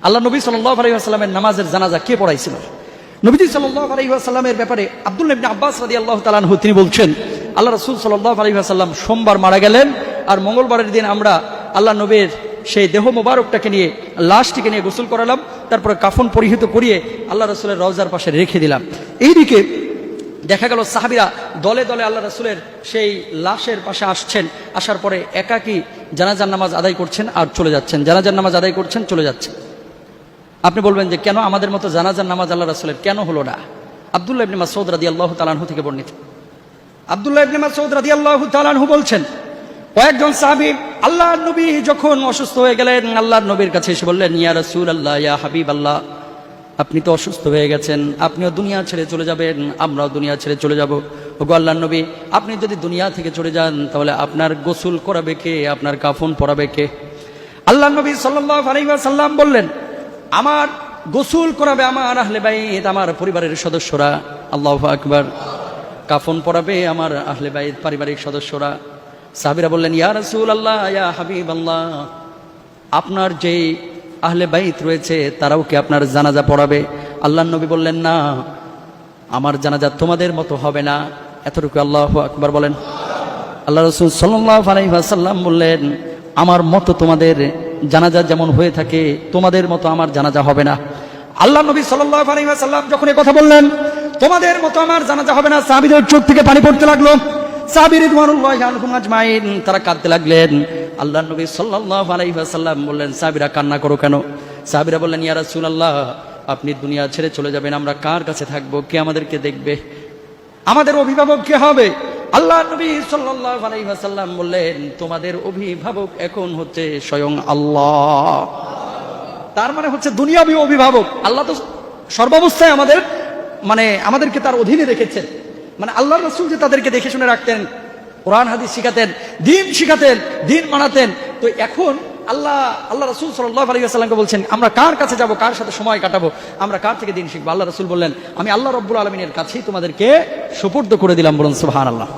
আল্লাহ নবী সাল্লাল্লাহু আলাইহি ওয়াসাল্লামের নামাজের জানাজা কে পড়াইছিল? নবীজি সাল্লাল্লাহু আলাইহি ওয়াসাল্লামের ব্যাপারে আব্দুল্লাহ ইবনে আব্বাস রাদিয়াল্লাহু তাআলা আনহু তিনি বলছেন, আল্লাহ রাসূল সাল্লাল্লাহু আলাইহি ওয়াসাল্লাম সোমবার মারা গেলেন, আর মঙ্গলবারের দিন আমরা আল্লাহ নবীর সেই দেহ মোবারকটাকে নিয়ে, লাশটিকে নিয়ে গোসল করালাম, তারপরে কাফন পরিহিত করিয়ে আল্লাহ রাসূলের রওজার পাশে রেখে দিলাম। এইদিকে দেখা গেল সাহাবীরা দলে দলে আল্লাহ রাসূলের সেই লাশের পাশে আসছেন, আসার পরে একাকী জানাজার নামাজ আদায় করছেন আর চলে যাচ্ছেন, জানাজার নামাজ আদায় করছেন, চলে যাচ্ছেন। আপনি বলবেন যে কেন আমাদের মতো জানাজার নামাজ আল্লাহ রাসূলের কেন হলো না? আব্দুল্লাহ ইবনে মাসউদ রাদিয়াল্লাহু তাআলা আনহু থেকে বর্ণিত। আব্দুল্লাহ ইবনে মাসউদ রাদিয়াল্লাহু তাআলা আনহু বলছেন, কয়েকজন সাহাবী আল্লাহর নবী যখন অসুস্থ হয়ে গেলেন, আল্লাহর নবীর কাছে এসে বললেন, ইয়া রাসূলুল্লাহ, ইয়া হাবিবাল্লাহ, আপনি তো অসুস্থ হয়ে গেছেন, আপনিও দুনিয়া ছেড়ে চলে যাবেন, আমরাও দুনিয়া ছেড়ে চলে যাব। ওগো আল্লাহর নবী, আপনি যদি দুনিয়া থেকে চলে যান তাহলে আপনার গোসল করাবে কে, আপনার কাফন পরাবে কে? আল্লাহর নবী সাল্লাল্লাহু আলাইহি ওয়াসাল্লাম বললেন, আমার গোসল করাবে আমার আহলে বাইত, আমার পরিবারের সদস্যরা। আল্লাহু আকবার। কাফন পরাবে আমার আহলে বাইত, পারিবারিক সদস্যরা। সাহাবীরা বললেন, ইয়া রাসূলুল্লাহ, ইয়া হাবিবাল্লাহ, আপনার যে আহলে বাইত রয়েছে তারাও কি আপনার জানাজা পড়াবে? আল্লাহর নবী বললেন, না, আমার জানাজা তোমাদের মতো হবে না। এতটুকু আল্লাহু আকবার বলেন। আল্লাহ রাসূল সাল্লাল্লাহু আলাইহি ওয়াসাল্লাম বললেন, আমার মতো তোমাদের জানাজা যেমন হয়ে থাকে তোমাদের মতো আমার জানাজা হবে না। আল্লাহ নবী সাল্লাল্লাহু আলাইহি ওয়াসাল্লাম যখন এই কথা বললেন, তোমাদের মতো আমার জানাজা হবে না, সাহাবীদের চোখ থেকে পানি পড়তে লাগলো। সাহাবী রিদওয়ানুল্লাহি আনহুম আজমাইন তারা কাঁদতে লাগলেন। আল্লাহ নবী সাল্লাল্লাহু আলাইহি ওয়াসাল্লাম বললেন, সাহাবীরা কান্না করো কেন? সাহাবীরা বললেন, ইয়া রাসূলুল্লাহ, আপনি দুনিয়া ছেড়ে চলে যাবেন, আমরা কার কাছে থাকবো? কে আমাদেরকে দেখবে? আমাদের অভিভাবক কে হবে? আল্লাহ নবী সাল্লাল্লাহু আলাইহি ওয়াসাল্লাম বললেন, তোমাদের অভিভাবক এখন হচ্ছে স্বয়ং আল্লাহ। তার মানে হচ্ছে দুনিয়াবী অভিভাবক। আল্লাহ তো সর্বাবস্থায় আমাদেরকে তার অধীনে রেখেছেন। মানে আল্লাহর রাসূল যে তাদেরকে দেখে শুনে রাখতেন, কোরআন হাদিস শিখাতেন, দ্বীন শিখাতেন, দ্বীন মানাতেন। তো এখন আল্লাহ রাসূল সাল্লাল্লাহু আলাইহি ওয়াসাল্লামকে বলছেন, আমরা কার কাছে যাব, কার সাথে সময় কাটাবো, আমরা কার থেকে দ্বীন শিখবো? আল্লাহ রাসূল বললেন, আমি আল্লাহ রাব্বুল আলামিনের কাছেই তোমাদেরকে সুপুর্দ করে দিলাম। বলুন সুবহানাল্লাহ।